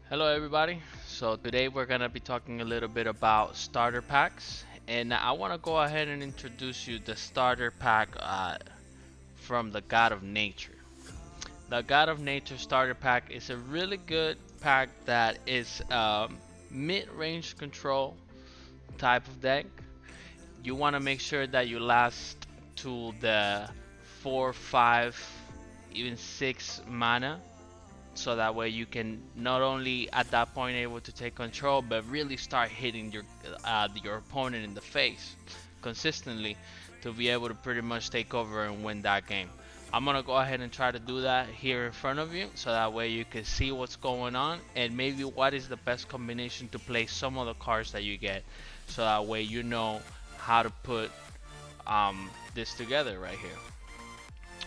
Hello everybody. So today we're gonna be talking a little bit about starter packs, and I want to go ahead and introduce you the starter pack from the God of Nature. The God of Nature starter pack is a really good pack that is mid-range control type of deck. You want to make sure that you last to the 4, 5, even 6 mana, so that way you can not only at that point able to take control but really start hitting your opponent in the face consistently to be able to pretty much take over and win that game. I'm gonna go ahead and try to do that here in front of you so that way you can see what's going on and maybe what is the best combination to play some of the cards that you get, so that way you know how to put this together right here.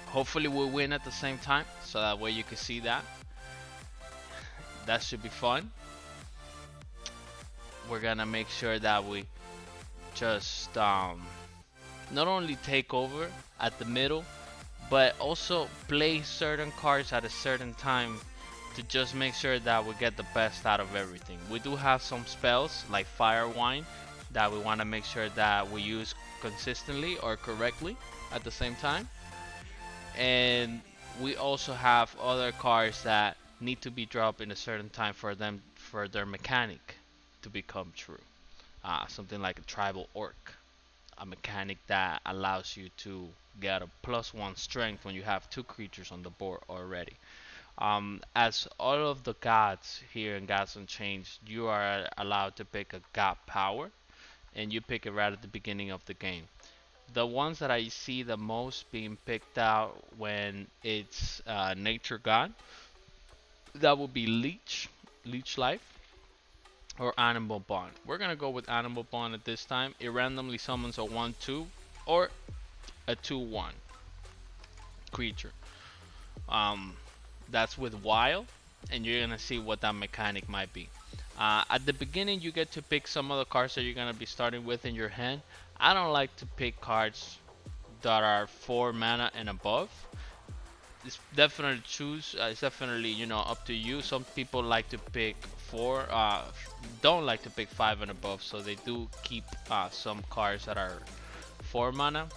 Hopefully we'll win at the same time so that way you can see that. That should be fun. We're gonna make sure that we just not only take over at the middle, but also play certain cards at a certain time to just make sure that we get the best out of everything. We do have some spells like Fire Wine that we want to make sure that we use consistently or correctly at the same time. And we also have other cards that need to be dropped in a certain time for them for their mechanic to become true. Something like a tribal orc, a mechanic that allows you to get a +1 strength when you have two creatures on the board already. As all of the gods here in Gods Unchained, you are allowed to pick a god power, and you pick it right at the beginning of the game. The ones that I see the most being picked out when it's Nature God, that would be Leech Life, or Animal Bond. We're gonna go with Animal Bond at this time. It randomly summons a 1/2 or a 2/1 creature. Um, that's with Wild, and you're gonna see what that mechanic might be. At the beginning, you get to pick some of the cards that you're gonna be starting with in your hand. I don't like to pick cards that are 4 mana and above. It's definitely choose. It's definitely up to you. Some people like to pick 4. Don't like to pick 5 and above, so they do keep some cards that are 4 mana.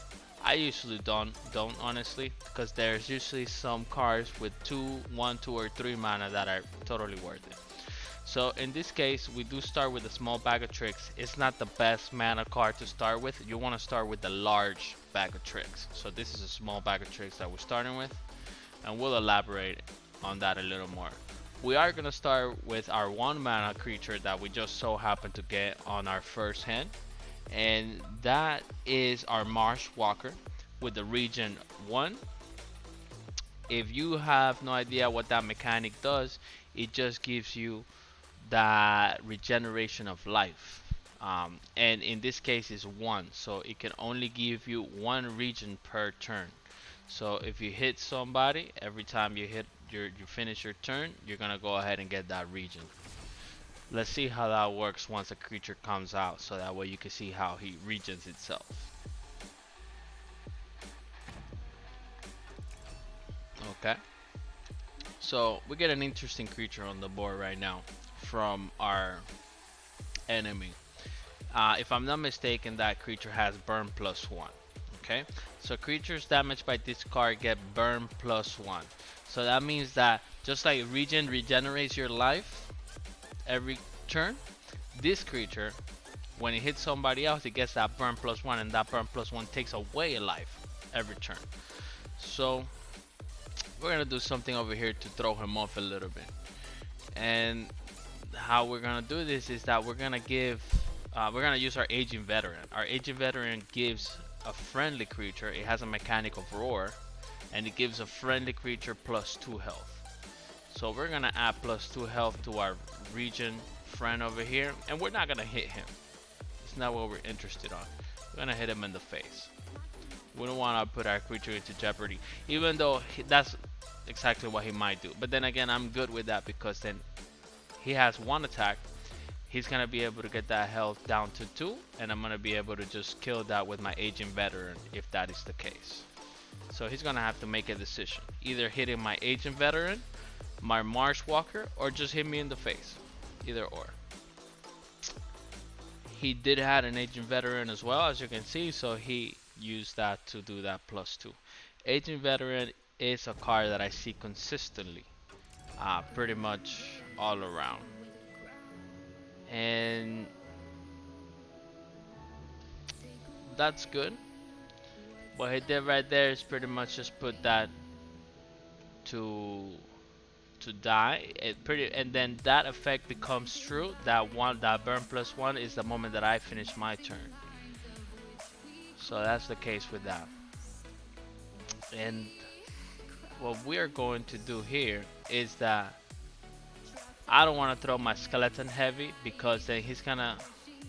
I usually don't honestly, because there's usually some cards with 2, 1, 2, or 3 mana that are totally worth it. So in this case, we do start with a small bag of tricks. It's not the best mana card to start with. You want to start with the large bag of tricks. So this is a small bag of tricks that we're starting with, and we'll elaborate on that a little more. We are going to start with our 1 mana creature that we just so happen to get on our first hand, and that is our Marsh Walker with the region 1. If you have no idea what that mechanic does, it just gives you that regeneration of life. And in this case is 1, so it can only give you 1 region per turn. So if you hit somebody, every time you finish your turn, you're gonna go ahead and get that region. Let's see how that works once a creature comes out, so that way you can see how he regens itself. Okay, so we get an interesting creature on the board right now from our enemy. If I'm not mistaken, that creature has burn +1. Okay, so creatures damaged by this card get burn +1. So that means that just like regen regenerates your life every turn, this creature, when it hits somebody else, it gets that burn +1, and that burn +1 takes away a life every turn. So we're gonna do something over here to throw him off a little bit. And how we're gonna do this is that we're gonna use our aging veteran. Our aging veteran gives a friendly creature. It has a mechanic of roar, and it gives a friendly creature +2 health. So we're gonna add +2 health to our region friend over here, and we're not gonna hit him. It's not what we're interested on. We're gonna hit him in the face. We don't want to put our creature into jeopardy, even though that's exactly what he might do. But then again, I'm good with that, because then he has 1 attack. He's gonna be able to get that health down to 2, and I'm gonna be able to just kill that with my aging veteran if that is the case. So he's gonna have to make a decision, either hitting my agent veteran my Marsh Walker, or just hit me in the face. Either or. He did have an Agent Veteran as well, as you can see, so he used that to do that +2. Agent Veteran is a card that I see consistently, pretty much all around. And that's good. What he did right there is pretty much just put that to die. And then that effect becomes true. That burn +1 is the moment that I finish my turn. So that's the case with that. And what we're going to do here is that I don't want to throw my skeleton heavy, because then he's gonna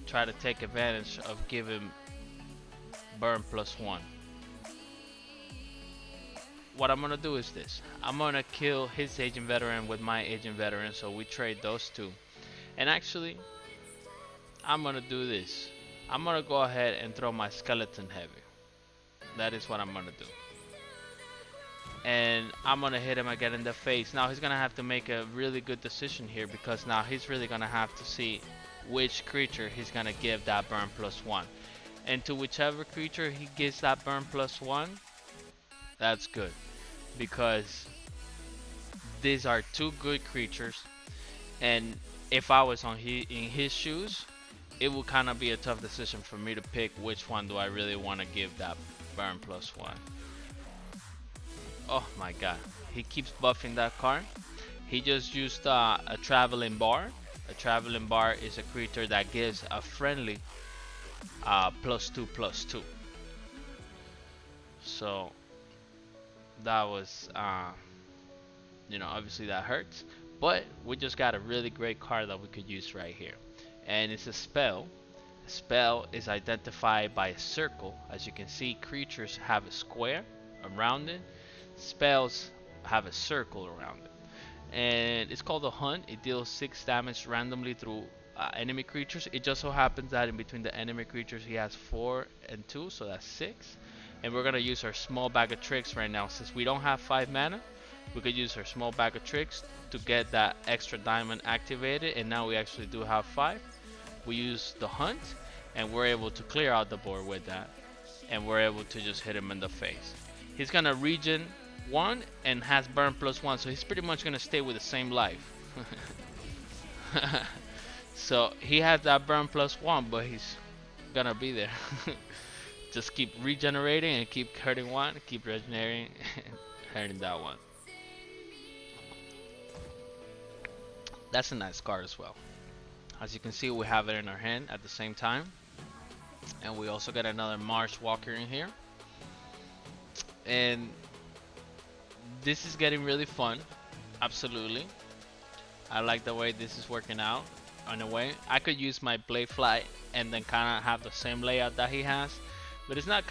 try to take advantage of giving burn +1. What I'm gonna do is this. I'm gonna kill his Agent Veteran with my Agent Veteran, so we trade those two. And actually, I'm gonna do this. I'm gonna go ahead and throw my skeleton heavy. That is what I'm gonna do. And I'm gonna hit him again in the face. Now he's gonna have to make a really good decision here, because now he's really gonna have to see which creature he's gonna give that burn +1. And to whichever creature he gives that burn +1, that's good, because these are two good creatures. And if I was in his shoes, it would kind of be a tough decision for me to pick which one do I really want to give that burn +1. Oh my god, he keeps buffing that card. He just used a traveling bar. A traveling bar is a creature that gives a friendly +2/+2. So that was, obviously that hurts. But we just got a really great card that we could use right here. And it's a spell. A spell is identified by a circle. As you can see, creatures have a square around it. Spells have a circle around it. And it's called a hunt. It deals 6 damage randomly through enemy creatures. It just so happens that in between the enemy creatures he has 4 and 2, so that's 6. And we're gonna use our small bag of tricks right now. Since we don't have 5 mana, we could use our small bag of tricks to get that extra diamond activated, and now we actually do have 5. We use the hunt, and we're able to clear out the board with that, and we're able to just hit him in the face. He's gonna regen 1 and has burn +1, so he's pretty much gonna stay with the same life. So he has that burn +1, but he's gonna be there. Just keep regenerating and keep hurting one, keep regenerating and hurting that one. That's a nice card as well. As you can see, we have it in our hand at the same time. And we also got another Marsh Walker in here. And this is getting really fun. Absolutely. I like the way this is working out. In a way, I could use my Blade Flight and then kind of have the same layout that he has, but it's not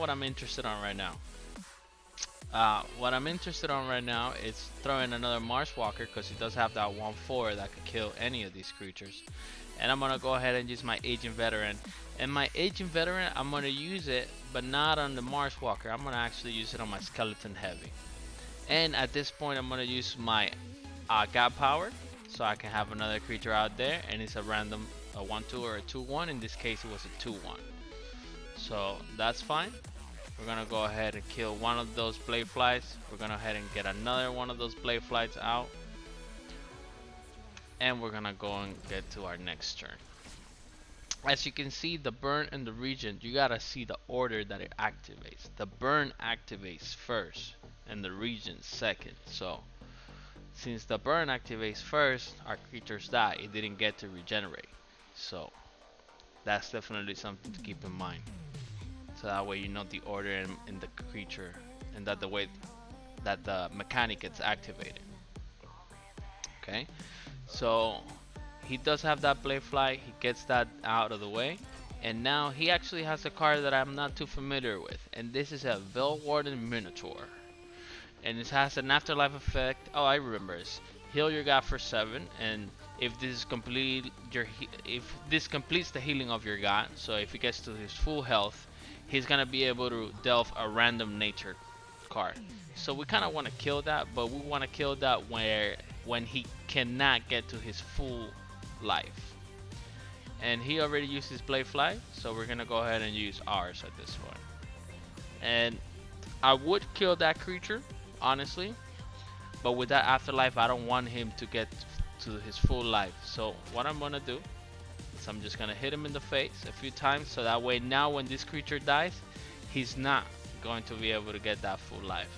what I'm interested on right now. What I'm interested on right now is throwing another Marsh Walker, because he does have that 1/4 that could kill any of these creatures. And I'm gonna go ahead and use my Agent Veteran. And my Agent Veteran, I'm gonna use it, but not on the Marsh Walker. I'm gonna actually use it on my Skeleton Heavy. And at this point, I'm gonna use my God Power, so I can have another creature out there, and it's a random 1/2 or a 2/1. In this case, it was a 2/1. So that's fine. We're gonna go ahead and kill one of those Blade Flies. We're gonna go ahead and get another one of those Blade Flies out. And we're gonna go and get to our next turn. As you can see, the burn and the regen, you gotta see the order that it activates. The burn activates first and the regen second. So since the burn activates first, our creatures die. It didn't get to regenerate. So that's definitely something to keep in mind. So that way you know the order in the creature, and that the way that the mechanic gets activated. Okay, so he does have that Blade Fly. He gets that out of the way, and now he actually has a card that I'm not too familiar with, and this is a Veil Warden Minotaur, and it has an afterlife effect. Oh, I remember this. Heal your god for 7, and if this completes the healing of your god, so if he gets to his full health, he's gonna be able to delve a random nature card. So we kind of want to kill that, but we want to kill that when he cannot get to his full life. And he already used his Blade Fly, so we're gonna go ahead and use ours at this point. And I would kill that creature, honestly, but with that afterlife, I don't want him to get to his full life. So what I'm gonna do is I'm just gonna hit him in the face a few times, so that way now when this creature dies, he's not going to be able to get that full life.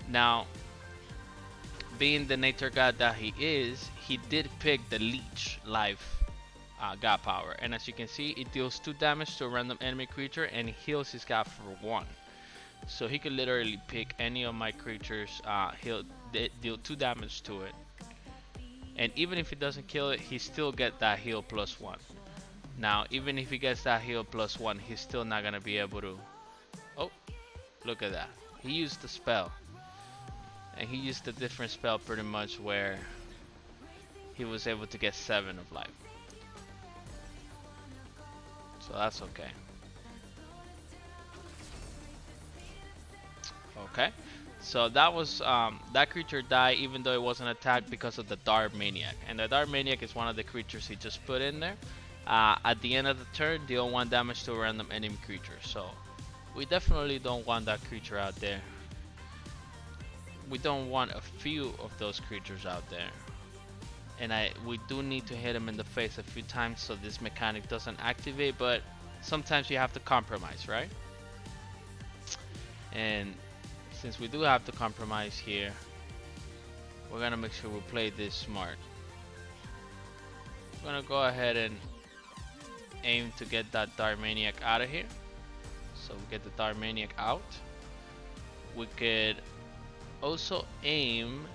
Now, being the nature god that he is, he did pick the leech life god power, and as you can see, it deals 2 damage to a random enemy creature and heals his god for 1. So he could literally pick any of my creatures, he'll deal 2 damage to it, and even if he doesn't kill it, he still get that heal plus 1. Now even if he gets that heal plus 1, he's still not gonna be able to. Oh, look at that, he used the spell, and he used a different spell pretty much where he was able to get 7 of life. So that's okay. Okay, so that was that creature died even though it wasn't attacked because of the Dark Maniac, and the Dark Maniac is one of the creatures he just put in there. At the end of the turn, deal 1 damage to a random enemy creature. So we definitely don't want that creature out there. We don't want a few of those creatures out there. And we do need to hit him in the face a few times so this mechanic doesn't activate, but sometimes you have to compromise, right? And since we do have to compromise here, we're gonna make sure we play this smart. We're gonna go ahead and aim to get that Dark Maniac out of here. So we get the Dark Maniac out. We could also aim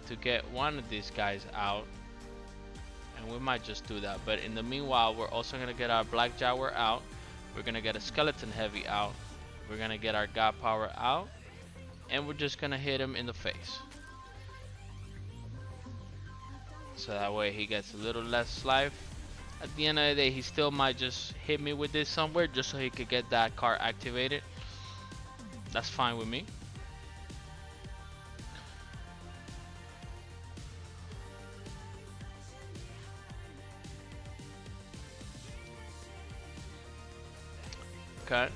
to get one of these guys out, and we might just do that, but in the meanwhile we're also gonna get our Black Jaguar out, we're gonna get a Skeleton Heavy out, we're gonna get our God Power out, and we're just gonna hit him in the face, so that way he gets a little less life. At the end of the day, he still might just hit me with this somewhere just so he could get that card activated. That's fine with me. Okay,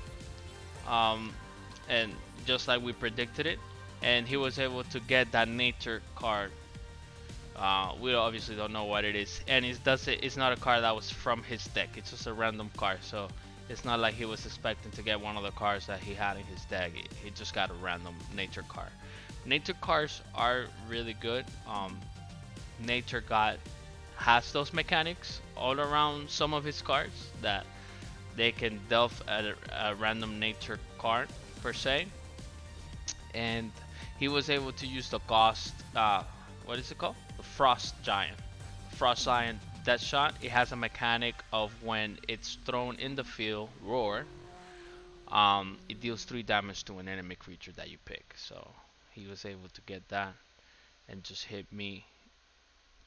and just like we predicted it, and he was able to get that nature card. We obviously don't know what it is, and it's not a card that was from his deck, it's just a random card, so it's not like he was expecting to get one of the cards that he had in his deck. He just got a random nature card. Nature cards are really good. Nature God has those mechanics all around some of his cards that they can delve a random nature card per se, and he was able to use the Ghost, what is it called? The Frost Giant. Frost Giant Death Shot. It has a mechanic of when it's thrown in the field, roar, it deals 3 damage to an enemy creature that you pick. So he was able to get that and just hit me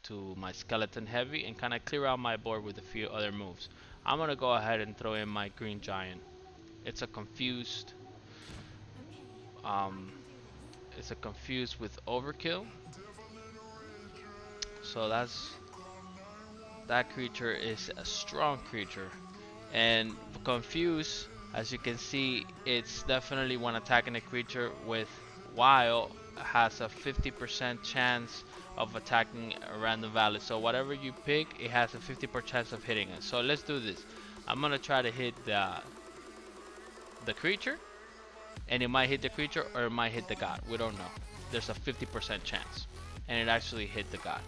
to my Skeleton Heavy and kind of clear out my board with a few other moves. I'm gonna go ahead and throw in my Green Giant. It's a confused with Overkill. So that creature is a strong creature, and confused, as you can see, it's definitely when attacking a creature with while has a 50% chance of attacking a random value. So whatever you pick, it has a 50% chance of hitting it. So let's do this. I'm gonna try to hit the creature, and it might hit the creature or it might hit the god. We don't know. There's a 50% chance, and it actually hit the god.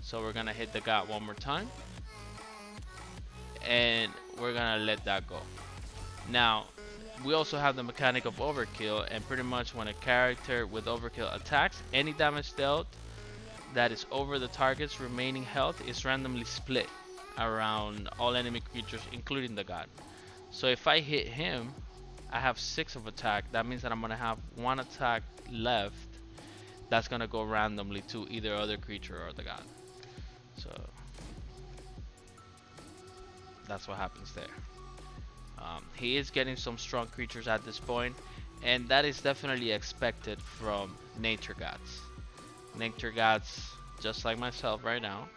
So we're gonna hit the god one more time, and we're gonna let that go. Now we also have the mechanic of Overkill, and pretty much when a character with Overkill attacks, any damage dealt that is over the target's remaining health is randomly split around all enemy creatures, including the god. So if I hit him, I have 6 of attack. That means that I'm gonna have 1 attack left that's gonna go randomly to either other creature or the god. So that's what happens there. He is getting some strong creatures at this point, and that is definitely expected from nature gods. Nature gods, just like myself right now,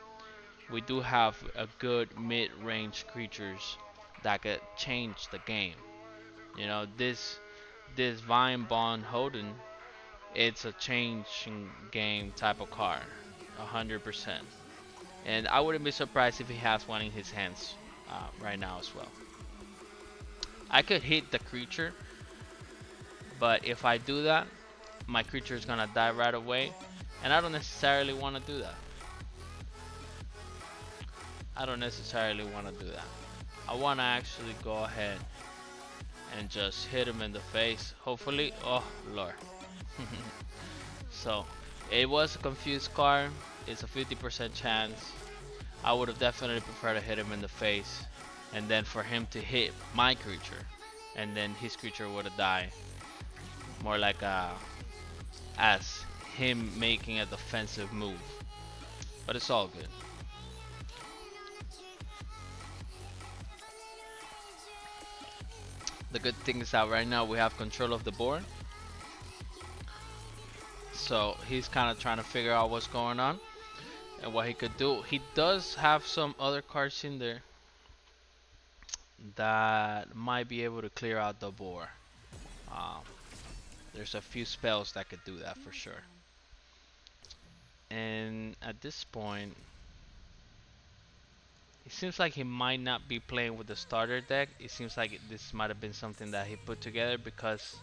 we do have a good mid-range creatures that could change the game. You know, this Vine Bond Holden, it's a changing game type of card, 100%. And I wouldn't be surprised if he has one in his hands right now as well. I could hit the creature, but if I do that, my creature is gonna die right away, and I don't necessarily want to do that. I don't necessarily want to do that. I want to actually go ahead and just hit him in the face. Hopefully, oh lord. So it was a confused card. It's a 50% chance. I would have definitely preferred to hit him in the face, and then for him to hit my creature, and then his creature would have died. More like as him making a defensive move. But it's all good. The good thing is that right now we have control of the board. So he's kind of trying to figure out what's going on and what he could do. He does have some other cards in there that might be able to clear out the board. Um, there's a few spells that could do that for sure. And at this point, it seems like he might not be playing with the starter deck. It seems like this might have been something that he put together because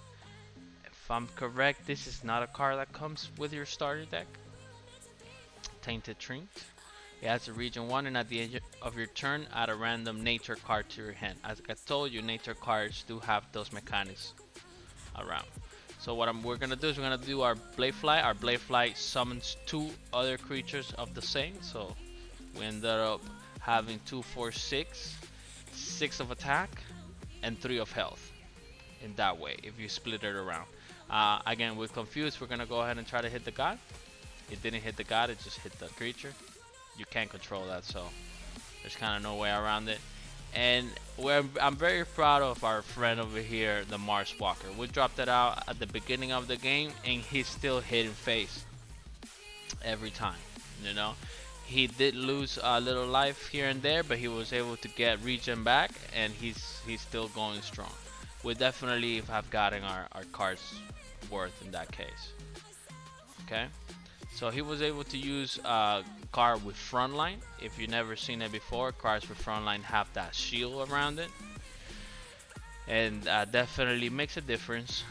if I'm correct, this is not a card that comes with your starter deck. Tainted Trinket. It has a region 1, and at the end of your turn, add a random nature card to your hand. As I told you, nature cards do have those mechanics around. So what we're gonna do is we're gonna do our Bladefly. Our Bladefly summons 2 other creatures of the same. So we ended up having 2, 4, 6, 6 of attack, and 3 of health. In that way, if you split it around. Again, we're confused. We're gonna go ahead and try to hit the god. It didn't hit the god, it just hit the creature. You can't control that, so there's kind of no way around it. And I'm very proud of our friend over here, the Mars Walker. We dropped it out at the beginning of the game, and he's still hitting face every time. You know, he did lose a little life here and there, but he was able to get regen back, and he's still going strong. We definitely have gotten our cards worth in that case. Okay. So he was able to use a card with frontline. If you've never seen it before, cards with frontline have that shield around it, and definitely makes a difference.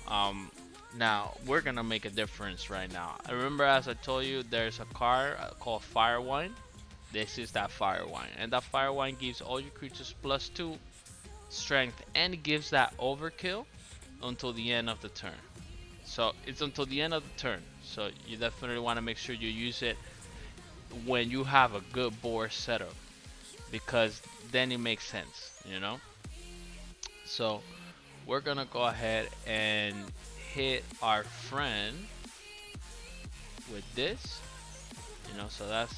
Now we're gonna make a difference right now. I remember, as I told you, there's a card called Firewine. This is that Firewine, and that Firewine gives all your creatures +2 strength, and it gives that overkill until the end of the turn. So it's until the end of the turn. So you definitely want to make sure you use it when you have a good board setup, because then it makes sense, you know. So we're gonna go ahead and hit our friend with this, you know. So that's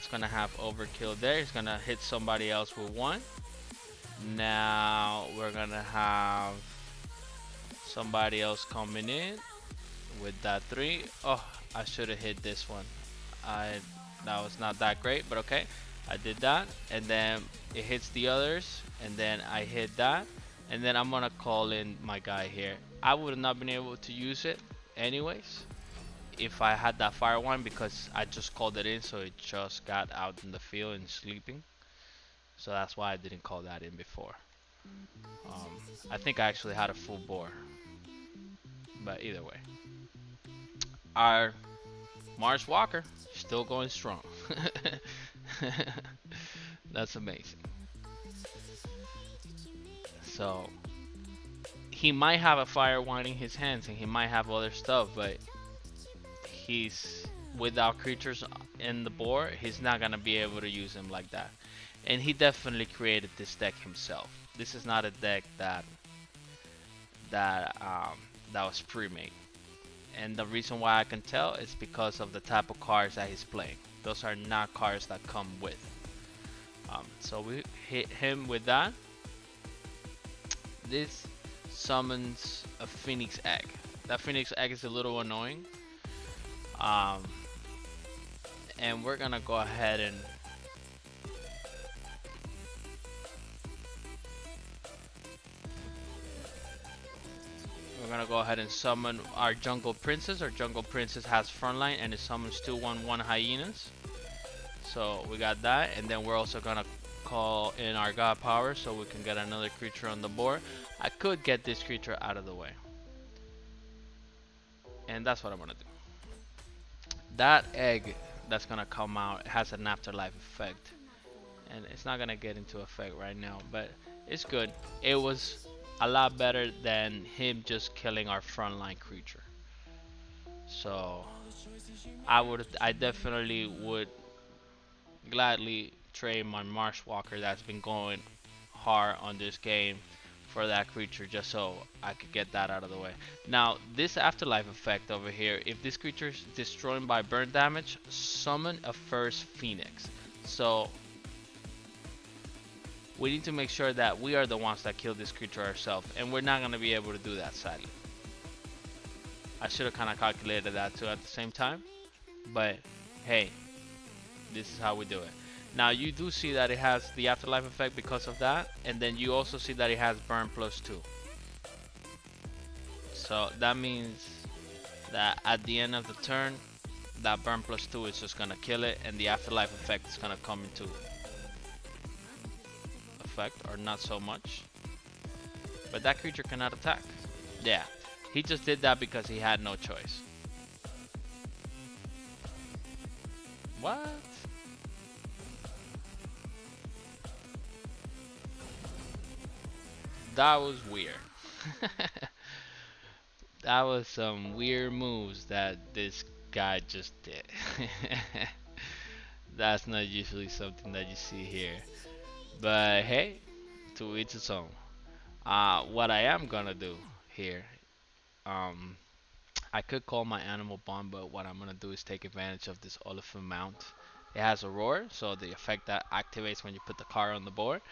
gonna have overkill there. It's gonna hit somebody else with 1. Now we're gonna have somebody else coming in with that 3. Oh, I should have hit this one. That was not that great, but okay. I did that, and then it hits the others, and then I hit that, and then I'm gonna call in my guy here. I would have not been able to use it anyways if I had that fire one, because I just called it in, so it just got out in the field and sleeping. So that's why I didn't call that in before. I think I actually had a full bore, but either way, our Mars Walker still going strong. That's amazing. So he might have a fire wine in his hands, and he might have other stuff, but he's without creatures in the board, he's not gonna be able to use him like that. And he definitely created this deck himself. This is not a deck that was pre-made. And the reason why I can tell is because of the type of cards that he's playing. Those are not cards that come with. So we hit him with that. This summons a phoenix egg. That phoenix egg is a little annoying. Um, and we're gonna go ahead and summon our jungle princess. Our jungle princess has frontline and it summons 2/1/1 hyenas. So we got that, and then we're also gonna call in our god power so we can get another creature on the board. I could get this creature out of the way, and that's what I'm gonna do. That egg that's gonna come out has an afterlife effect, and it's not gonna get into effect right now, but it's good. It was a lot better than him just killing our frontline creature. So I definitely would gladly trade my Marshwalker that's been going hard on this game for that creature just so I could get that out of the way. Now, this afterlife effect over here, if this creature is destroyed by burn damage, summon a first phoenix. So we need to make sure that we are the ones that kill this creature ourselves, and we're not going to be able to do that, sadly. I should have kind of calculated that too at the same time, but hey, this is how we do it. Now you do see that it has the afterlife effect because of that, and then you also see that it has burn +2. So that means that at the end of the turn, that burn +2 is just gonna kill it, and the afterlife effect is gonna come into effect, or not so much. But that creature cannot attack. Yeah, he just did that because he had no choice. What? That was weird. That was some weird moves that this guy just did. That's not usually something that you see here. But hey, to each its own. What I am gonna do here, um, I could call my animal bond, but what I'm gonna do is take advantage of this elephant mount. It has a roar, so the effect that activates when you put the card on the board,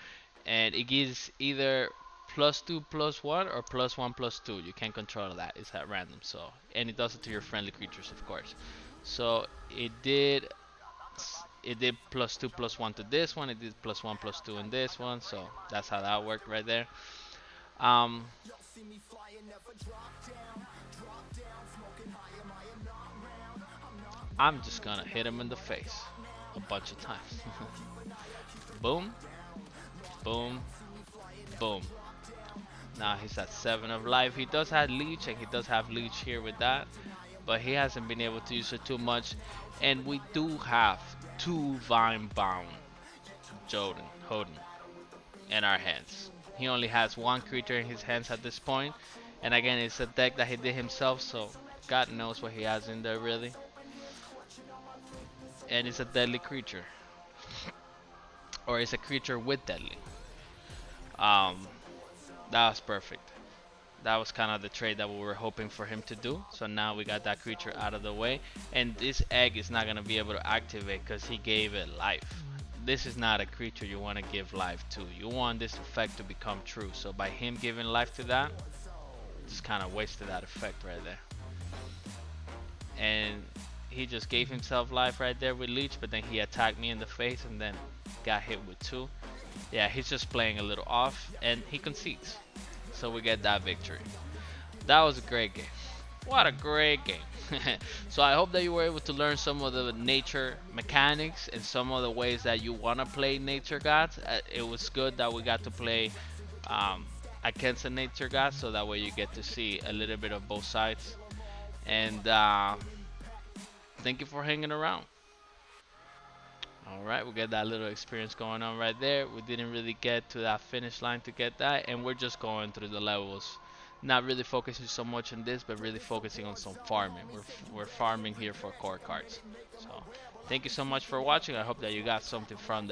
and it gives either +2/+1 or +1/+2. You can't control that; it's at random. So, and it does it to your friendly creatures, of course. So it did +2/+1 to this one. It did +1/+2 in this one. So that's how that worked right there. Um, I'm just gonna hit him in the face a bunch of times. Boom, boom, boom. Now he's at 7 of life. He does have leech, and he does have leech here with that, but he hasn't been able to use it too much. And we do have 2 vine bound Hoden in our hands. He only has 1 creature in his hands at this point, and again, it's a deck that he did himself, so God knows what he has in there really. And it's a deadly creature, or it's a creature with deadly. Um, that was perfect. That was kind of the trade that we were hoping for him to do. So now we got that creature out of the way, and this egg is not gonna be able to activate because he gave it life. This is not a creature you want to give life to. You want this effect to become true. So by him giving life to that, just kind of wasted that effect right there. And he just gave himself life right there with leech, but then he attacked me in the face and then got hit with 2. Yeah, he's just playing a little off, and he concedes. So we get that victory. That was a great game. What a great game. So I hope that you were able to learn some of the nature mechanics and some of the ways that you want to play nature gods. It was good that we got to play against a nature god, so that way you get to see a little bit of both sides. And thank you for hanging around. Alright, we get that little experience going on right there. We didn't really get to that finish line to get that, and we're just going through the levels. Not really focusing so much on this, but really focusing on some farming. We're farming here for core cards. So thank you so much for watching. I hope that you got something from that.